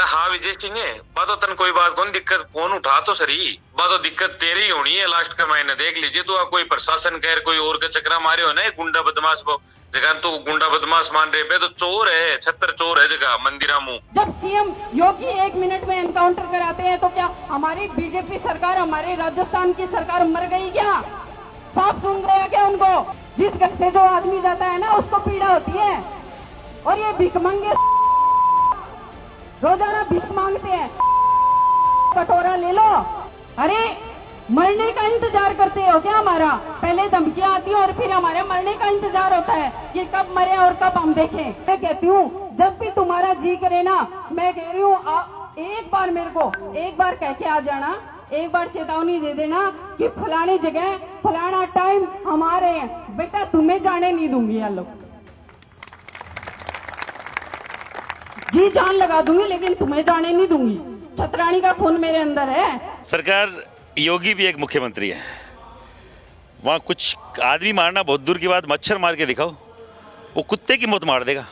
अरे हाँ विजय सिंह है बातो तन कोई बात कौन दिक्कत फोन उठा तो सही बातो दिक्कत तेरी होनी है लास्ट का महीने देख लीजिए तो कोई प्रशासन कह कोई और का चक्रा मारे हो ना गुंडा बदमाश जगह तो गुंडा बदमाश मान रहे पे तो चोर है छत्र चोर है जगह मंदिरा मुंह। जब सीएम योगी 1 मिनट में एनकाउंटर कराते हैं तो क्या हमारी बीजेपी सरकार हमारी राजस्थान की सरकार मर गई क्या? साफ सुन गया क्या उनको? जिस घर से जो आदमी जाता है ना उसको पीड़ा होती है और ये भीख मांगे रोजाना भीख मांगते हैं। कटोरा ले लो। अरे मरने का इंतजार करते हो क्या? हमारा पहले धमकियां आती है और फिर हमारे मरने का इंतजार होता है कि कब मरे और कब हम देखें। मैं कहती हूँ जब भी तुम्हारा जी करे ना, मैं कह रही हूँ एक बार मेरे को एक बार कह के आ जाना, एक बार चेतावनी दे देना कि फलानी जगह फलाना टाइम हम आ रहे हैं, बेटा तुम्हें जाने नहीं दूंगी। यार लोग जी जान लगा दूंगी लेकिन तुम्हें जाने नहीं दूंगी। छतरानी का खून मेरे अंदर है। सरकार योगी भी एक मुख्यमंत्री है, वहाँ कुछ आदमी मारना बहुत दूर की बात, मच्छर मार के दिखाओ वो कुत्ते की मौत मार देगा।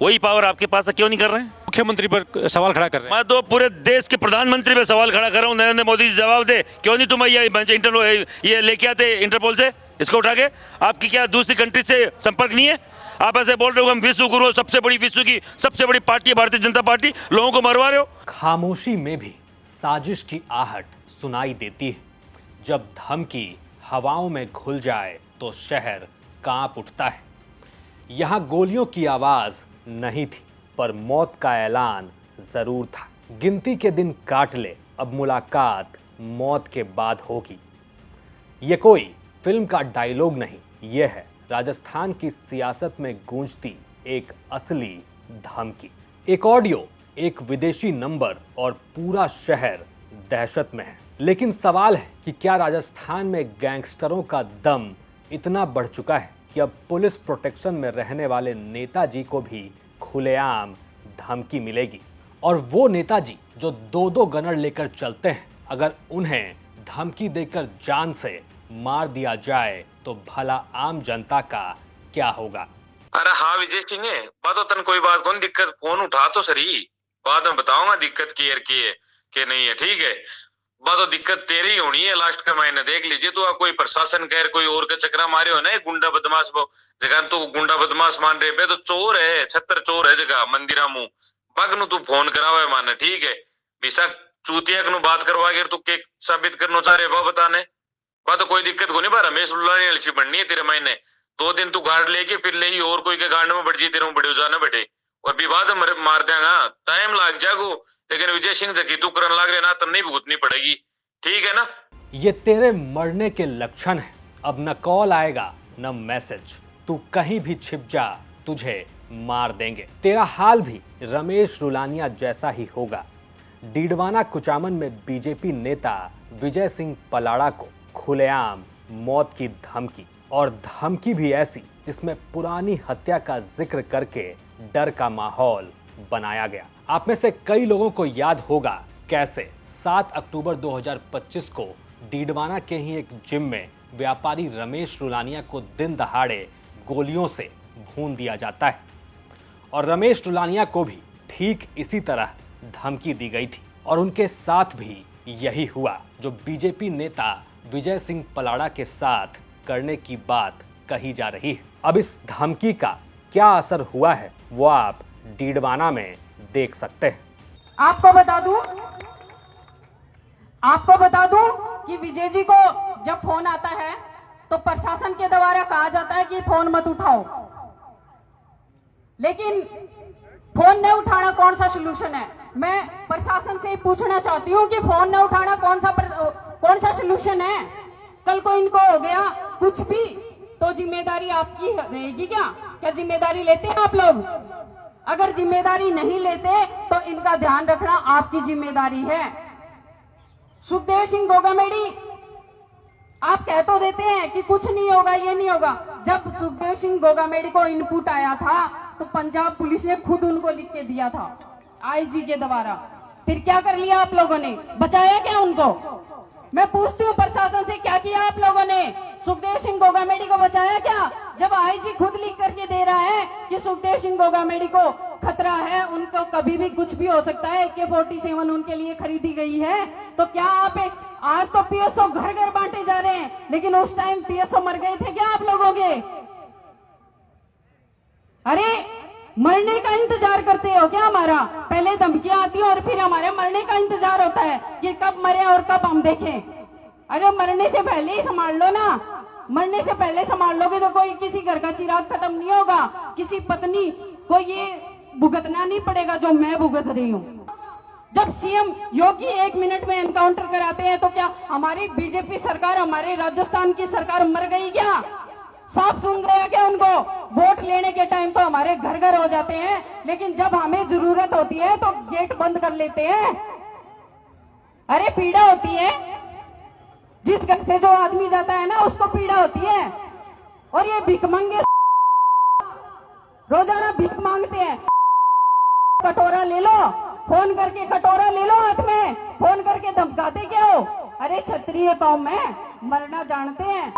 वही पावर आपके पास है, क्यों नहीं कर रहे हैं? मुख्यमंत्री पर सवाल खड़ा कर रहे हैं। मैं तो पूरे देश के प्रधानमंत्री पे सवाल खड़ा कर रहा हूँ। नरेंद्र मोदी जी जवाब दे, क्यों नहीं तुम ये लेके आते इंटरपोल से इसको उठा के? आपकी क्या दूसरी कंट्री से संपर्क नहीं है? आप ऐसे बोल रहे हो हम विश्व गुरु, सबसे बड़ी विश्व की सबसे बड़ी पार्टी है भारतीय जनता पार्टी, लोगों को मरवा रहे हो। खामोशी में भी साजिश की आहट सुनाई देती है। जब धमकी हवाओं में घुल जाए तो शहर कांप उठता है। यहाँ गोलियों की आवाज नहीं थी पर मौत का ऐलान जरूर था। गिनती के दिन काट ले, अब मुलाकात मौत के बाद होगी। ये कोई फिल्म का डायलॉग नहीं, ये है राजस्थान की सियासत में गूंजती एक असली धमकी। एक ऑडियो, एक विदेशी नंबर और पूरा शहर दहशत में है। लेकिन सवाल है कि क्या राजस्थान में गैंगस्टरों का दम इतना बढ़ चुका है कि अब पुलिस प्रोटेक्शन में रहने वाले नेताजी को भी खुलेआम धमकी मिलेगी? और वो नेताजी जो 2-2 गनर लेकर चलते हैं, अगर उन्हें धमकी देकर जान से मार दिया जाए तो भला आम जनता का क्या होगा? अरे हाँ विजय सिंह है बातो तन कोई बात कौन दिक्कत फोन उठा तो सही बाद में बताऊंगा दिक्कत की है कि नहीं है। ठीक है बातो दिक्कत तेरी होनी है लास्ट का महीने देख लीजिए तो कोई प्रशासन कह कोई और का चक्रा मारे हो ना गुंडा बदमाश जगह तो गुंडा बदमाश मान रहे पे तो चोर है छत्र चोर है जगह मंदिरा मुंह पग नु तू फोन करावे माने। ठीक है विशा चूतिया नु बात करवा के तू के साबित करना चाह रहे वो बताने तो कोई दिक्कत को नहीं पा रमेश उल्लासी बननी है तेरे महीने 2 दिन तू गार्ड लेके फिर ले और कोई के गार्ड में बढ़ जी तेरे बड़े जाना बैठे और विवाद मार देगा टाइम लाग जागो। लेकिन विजय सिंह जकी तू करने लग रहे ना तब नहीं भुगतनी पड़ेगी। ठीक है ना? ये तेरे मरने के लक्षण है। अब न कॉल आएगा न मैसेज, तू कहीं भी छिप जा तुझे मार देंगे। तेरा हाल भी रमेश रुलानिया जैसा ही होगा। डीडवाना कुचामन में बीजेपी नेता विजय सिंह पलाड़ा को खुलेआम मौत की धमकी, और धमकी भी ऐसी जिसमें पुरानी हत्या का जिक्र करके डर का माहौल बनाया गया। आप में से कई लोगों को याद होगा कैसे 7 अक्टूबर 2025 को डीडवाना के ही एक जिम में व्यापारी रमेश रुलानिया को दिन दहाड़े गोलियों से भून दिया जाता है और रमेश रुलानिया को भी ठीक इसी तरह धमकी दी गई थी। और उनके साथ भी यही हुआ जो बीजेपी नेता विजय सिंह पलाड़ा के साथ करने की बात कही जा रही है। अब इस धमकी का क्या असर हुआ है वो आप डीडवाना में देख सकते हैं। आपको बता दूं कि विजय जी को जब फोन आता है तो प्रशासन के द्वारा कहा जाता है कि फोन मत उठाओ, लेकिन फोन न उठाना कौन सा सलूशन है? मैं प्रशासन से पूछना चाहती हूँ कि फोन न उठाना कौन सा सलूशन है? कल को इनको हो गया कुछ भी तो जिम्मेदारी आपकी रहेगी क्या? क्या जिम्मेदारी लेते हैं आप लोग? अगर जिम्मेदारी नहीं लेते तो इनका ध्यान रखना आपकी जिम्मेदारी है। सुखदेव सिंह गोगामेडी आप कह तो देते हैं कि कुछ नहीं होगा, ये नहीं होगा। जब सुखदेव सिंह गोगामेडी को इनपुट आया था तो पंजाब पुलिस ने खुद उनको लिख के दिया था आईजी के द्वारा। फिर क्या कर लिया आप लोगों ने? बचाया क्या उनको? मैं पूछती हूँ प्रशासन से, क्या किया आप लोगों ने? सुखदेव सिंह गोगामेडी को बचाया क्या? जब आईजी खुद लिख करके दे रहा है कि सुखदेव सिंह गोगामेडी को खतरा है, उनको कभी भी कुछ भी हो सकता है। AK-47 उनके लिए खरीदी गई है। तो क्या आप आज तो PSO घर घर बांटे जा रहे हैं, लेकिन उस टाइम PSO मर गए थे क्या आप लोगों के? अरे मरने का इंतजार करते हो क्या हमारा? पहले धमकियां आती है और फिर हमारे मरने का इंतजार होता है कि कब मरे और कब हम देखें। अरे मरने से पहले ही संभाल लो ना। मरने से पहले संभाल लोगे तो कोई किसी घर का चिराग खत्म नहीं होगा, किसी पत्नी को ये भुगतना नहीं पड़ेगा जो मैं भुगत रही हूँ। जब CM योगी 1 मिनट में एनकाउंटर कराते हैं तो क्या हमारी बीजेपी सरकार, हमारे राजस्थान की सरकार मर गई क्या? साफ सुन गया क्या उनको? वोट लेने के टाइम तो हमारे घर घर हो जाते हैं, लेकिन जब हमें जरूरत होती है तो गेट बंद कर लेते हैं। अरे पीड़ा होती है, जिस घर से जो आदमी जाता है ना उसको पीड़ा होती है। और ये भीख मांगे रोजाना भीख मांगते हैं। कटोरा ले लो, फोन करके कटोरा ले लो हाथ में, फोन करके धमकाते क्या हो? अरे क्षत्रिय कौम है, मरना जानते हैं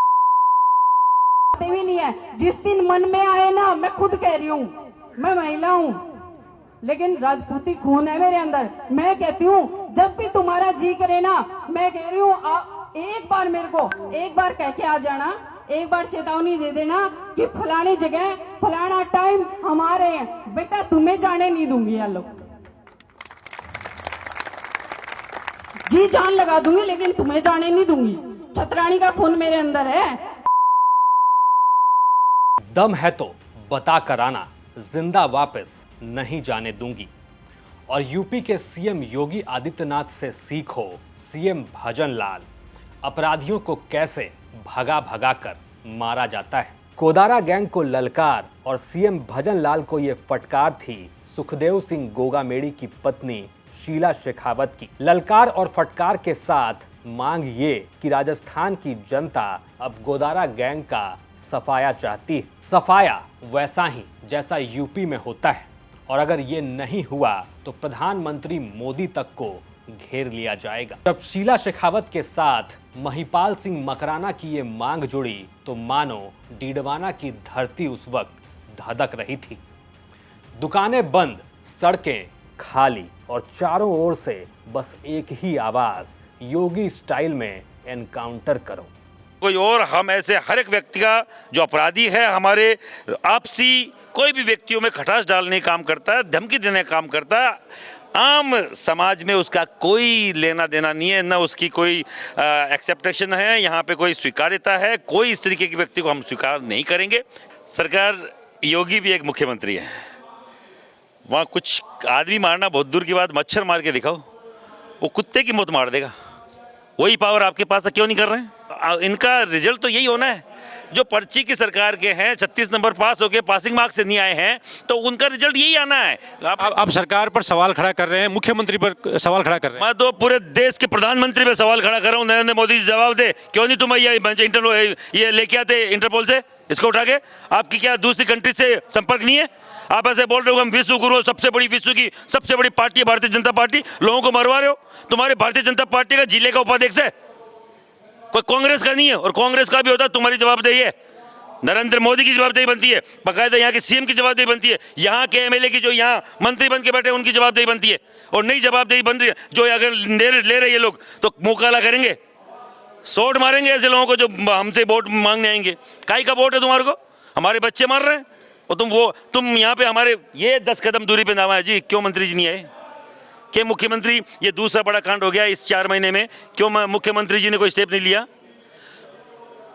भी नहीं है। जिस दिन मन में आए ना, मैं खुद कह रही हूँ, मैं महिला हूँ लेकिन राजपूती खून है मेरे अंदर। मैं कहती हूँ जब भी तुम्हारा जी करे ना, मैं कह रही हूँ एक बार मेरे को एक बार कह के आ जाना, एक बार चेतावनी दे देना कि फलानी जगह फलाना टाइम हमारे हैं, बेटा तुम्हें जाने नहीं दूंगी। यार लोग जी जान लगा दूंगी लेकिन तुम्हें जाने नहीं दूंगी। छतरानी का खून मेरे अंदर है। दम है तो बता कर आना, जिंदा वापस नहीं जाने दूंगी। और यूपी के CM योगी आदित्यनाथ से सीखो CM भजन लाल, अपराधियों को कैसे भगा भगा कर मारा जाता है। कोदारा गैंग को ललकार और CM भजन लाल को ये फटकार थी सुखदेव सिंह गोगामेड़ी की पत्नी शीला शेखावत की। ललकार और फटकार के साथ मांग ये कि राजस्थान की जनता अब गोदारा गैंग का सफाया चाहती है। सफाया वैसा ही जैसा यूपी में होता है, और अगर ये नहीं हुआ तो प्रधानमंत्री मोदी तक को घेर लिया जाएगा। जब शीला शेखावत के साथ महिपाल सिंह मकराना की ये मांग जुड़ी तो मानो डीडवाना की धरती उस वक्त धधक रही थी। दुकानें बंद, सड़कें खाली और चारों ओर से बस एक ही आवाज, योगी स्टाइल में एनकाउंटर करो। कोई और हम ऐसे हर एक व्यक्ति का जो अपराधी है, हमारे आपसी कोई भी व्यक्तियों में खटास डालने का काम करता है, धमकी देने का काम करता है, आम समाज में उसका कोई लेना देना नहीं है, ना उसकी कोई एक्सेप्टेशन है, यहाँ पे कोई स्वीकार्यता है। कोई इस तरीके के व्यक्ति को हम स्वीकार नहीं करेंगे। सरकार, योगी भी एक मुख्यमंत्री है, वहाँ कुछ आदमी मारना बहुत दूर की बात, मच्छर मार के दिखाओ, वो कुत्ते की मौत मार देगा। वही पावर आपके पास है, क्यों नहीं कर रहे हैं? इनका रिजल्ट तो यही होना है। जो पर्ची की सरकार के हैं, 36 नंबर पास होके पासिंग मार्क्स से नहीं आए हैं, तो उनका रिजल्ट यही आना है। आप सरकार पर सवाल खड़ा कर रहे हैं, मुख्यमंत्री पर सवाल खड़ा कर रहे हैं। मैं तो पूरे देश के प्रधानमंत्री पे सवाल खड़ा कर रहा हूँ। नरेंद्र मोदी जी जवाब दे, क्यों नहीं तुम ये लेके आते इंटरपोल से इसको उठा के? आपकी क्या दूसरी कंट्री से संपर्क नहीं है? आप ऐसे बोल रहे हो हम विश्व गुरु, सबसे बड़ी विश्व की सबसे बड़ी पार्टी है भारतीय जनता पार्टी, लोगों को मरवा रहे हो। तुम्हारे भारतीय जनता पार्टी का जिले का उपाध्यक्ष है, कोई कांग्रेस का नहीं है, और कांग्रेस का भी होता तुम्हारी जवाबदेही है। नरेंद्र मोदी की जवाबदेही बनती है, बाकायदा यहाँ के CM की जवाबदेही बनती है, यहाँ के MLA की जो यहाँ मंत्री बन के बैठे उनकी जवाबदेही बनती है, और नई जवाबदेही बन रही है जो अगर ले रहे ये लोग तो मुकाला करेंगे, सोट मारेंगे ऐसे लोगों को जो हमसे वोट मांगने आएंगे। काई का वोट है तुम्हारे को? हमारे बच्चे मार रहे हैं और तुम यहाँ पे हमारे ये 10 कदम दूरी पे नामा है जी। क्यों मंत्री जी नहीं आए? क्या मुख्यमंत्री, ये दूसरा बड़ा कांड हो गया इस 4 महीने में, क्यों मुख्यमंत्री जी ने कोई स्टेप नहीं लिया?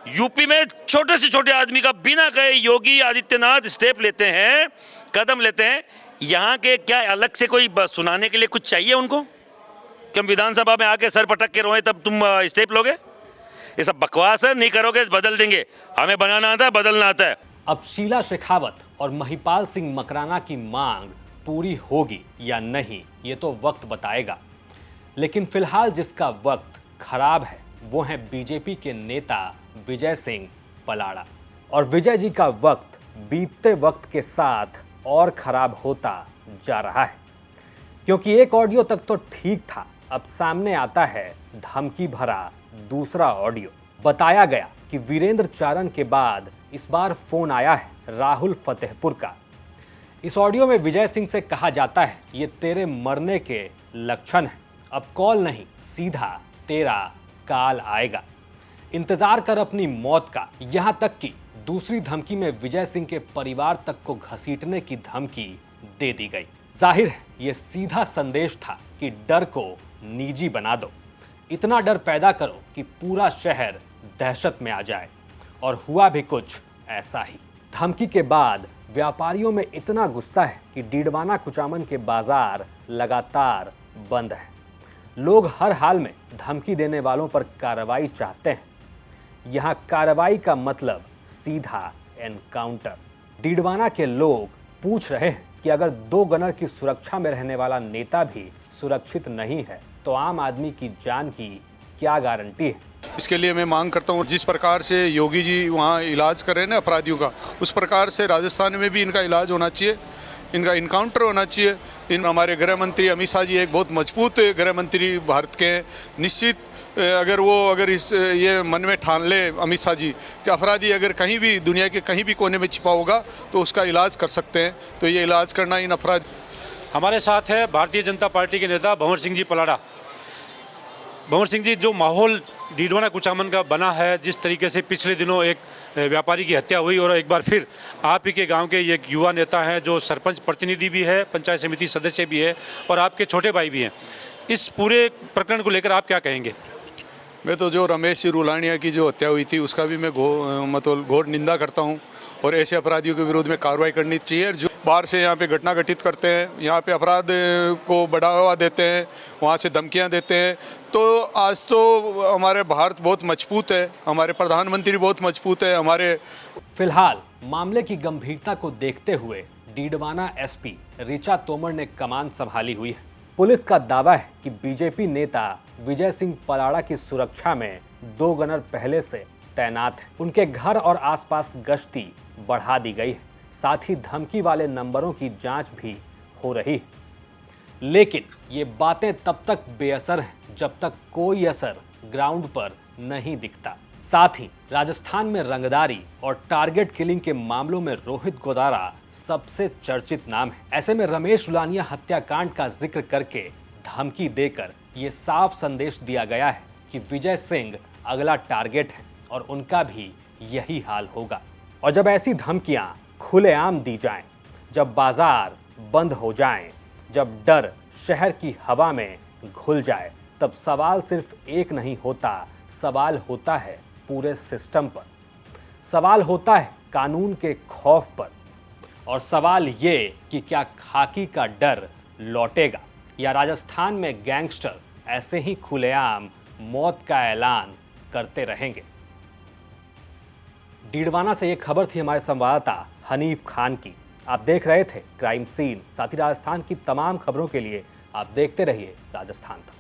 यूपी में छोटे से छोटे आदमी का बिना कहे योगी आदित्यनाथ स्टेप लेते हैं, कदम लेते हैं। यहाँ के क्या अलग से कोई सुनाने के लिए कुछ चाहिए उनको? कि हम विधानसभा में आके सर पटक के रोए तब तुम स्टेप लोगे? ये सब बकवास है, नहीं करोगे बदल देंगे। हमें बनाना आता है, बदलना आता है। अब शीला शेखावत और महिपाल सिंह मकराना की मांग पूरी होगी या नहीं, ये तो वक्त बताएगा। लेकिन फिलहाल जिसका वक्त खराब है वो है बीजेपी के नेता विजय सिंह पलाड़ा। और विजय जी का वक्त बीतते वक्त के साथ और खराब होता जा रहा है, क्योंकि एक ऑडियो तक तो ठीक था, अब सामने आता है धमकी भरा दूसरा ऑडियो। बताया गया कि वीरेंद्र चारण के बाद इस बार फोन आया है राहुल फतेहपुर का। इस ऑडियो में विजय सिंह से कहा जाता है ये तेरे मरने के लक्षण है, अब कॉल नहीं सीधा तेरा काल आएगा, इंतजार कर अपनी मौत का। यहां तक कि दूसरी धमकी में विजय सिंह के परिवार तक को घसीटने की धमकी दे दी गई। जाहिर है ये सीधा संदेश था कि डर को निजी बना दो, इतना डर पैदा करो कि पूरा शहर दहशत में आ जाए। और हुआ भी कुछ ऐसा ही। धमकी के बाद व्यापारियों में इतना गुस्सा है कि डीडवाना कुचामन के बाजार लगातार बंद है। लोग हर हाल में धमकी देने वालों पर कार्रवाई चाहते हैं। यहाँ कार्रवाई का मतलब सीधा एनकाउंटर। डीडवाना के लोग पूछ रहे हैं कि अगर 2 गनर की सुरक्षा में रहने वाला नेता भी सुरक्षित नहीं है तो आम आदमी की जान की क्या गारंटी है। इसके लिए मैं मांग करता हूँ जिस प्रकार से योगी जी वहाँ इलाज कर रहे हैं ना अपराधियों का, उस प्रकार से राजस्थान में भी इनका इलाज होना चाहिए, इनका इनकाउंटर होना चाहिए। हमारे गृह मंत्री अमित शाह जी एक बहुत मजबूत गृह मंत्री भारत के हैं। निश्चित अगर ये मन में ठान ले अमित शाह जी कि अपराधी अगर कहीं भी दुनिया के कहीं भी कोने में छिपा होगा तो उसका इलाज कर सकते हैं, तो ये इलाज करना इन अपराध। हमारे साथ है भारतीय जनता पार्टी के नेता भंवर सिंह जी पलाड़ा। भंवर सिंह जी, जो माहौल डीडवाना कुचामन का बना है, जिस तरीके से पिछले दिनों एक व्यापारी की हत्या हुई और एक बार फिर आप ही के गांव के एक युवा नेता हैं जो सरपंच प्रतिनिधि भी है, पंचायत समिति सदस्य भी है और आपके छोटे भाई भी हैं, इस पूरे प्रकरण को लेकर आप क्या कहेंगे? मैं तो जो रमेश रुलानिया की जो हत्या हुई थी उसका भी मैं घोर निंदा करता हूं और ऐसे अपराधियों के विरोध में कार्रवाई करनी चाहिए। जो बाहर से यहाँ पे घटना घटित करते हैं, यहाँ पे अपराध को बढ़ावा देते हैं, वहाँ से धमकियाँ देते हैं, तो आज तो हमारे भारत बहुत मजबूत है, हमारे प्रधानमंत्री बहुत मजबूत है। हमारे फिलहाल मामले की गंभीरता को देखते हुए डीडवाना एसपी ऋचा तोमर ने कमान संभाली हुई है। पुलिस का दावा है कि बीजेपी नेता विजय सिंह पलाड़ा की सुरक्षा में 2 गनर पहले से तैनात हैं। उनके घर और आसपास गश्ती बढ़ा दी गई है, साथ ही धमकी वाले नंबरों की जांच भी हो रही है। लेकिन ये बातें तब तक बेअसर हैं जब तक कोई असर ग्राउंड पर नहीं दिखता। साथ ही राजस्थान में रंगदारी और टारगेट किलिंग के मामलों में रोहित गोदारा सबसे चर्चित नाम है। ऐसे में रमेश रुलानिया हत्याकांड का जिक्र करके धमकी देकर ये साफ संदेश दिया गया है कि विजय सिंह अगला टारगेट है और उनका भी यही हाल होगा। और जब ऐसी धमकियां खुलेआम दी जाएं, जब बाजार बंद हो जाएं, जब डर शहर की हवा में घुल जाए, तब सवाल सिर्फ एक नहीं होता, सवाल होता है पूरे सिस्टम पर, सवाल होता है कानून के खौफ पर, और सवाल ये कि क्या खाकी का डर लौटेगा या राजस्थान में गैंगस्टर ऐसे ही खुलेआम मौत का ऐलान करते रहेंगे। डीडवाना से ये खबर थी हमारे संवाददाता हनीफ खान की। आप देख रहे थे क्राइम सीन। साथ ही राजस्थान की तमाम खबरों के लिए आप देखते रहिए राजस्थान तक।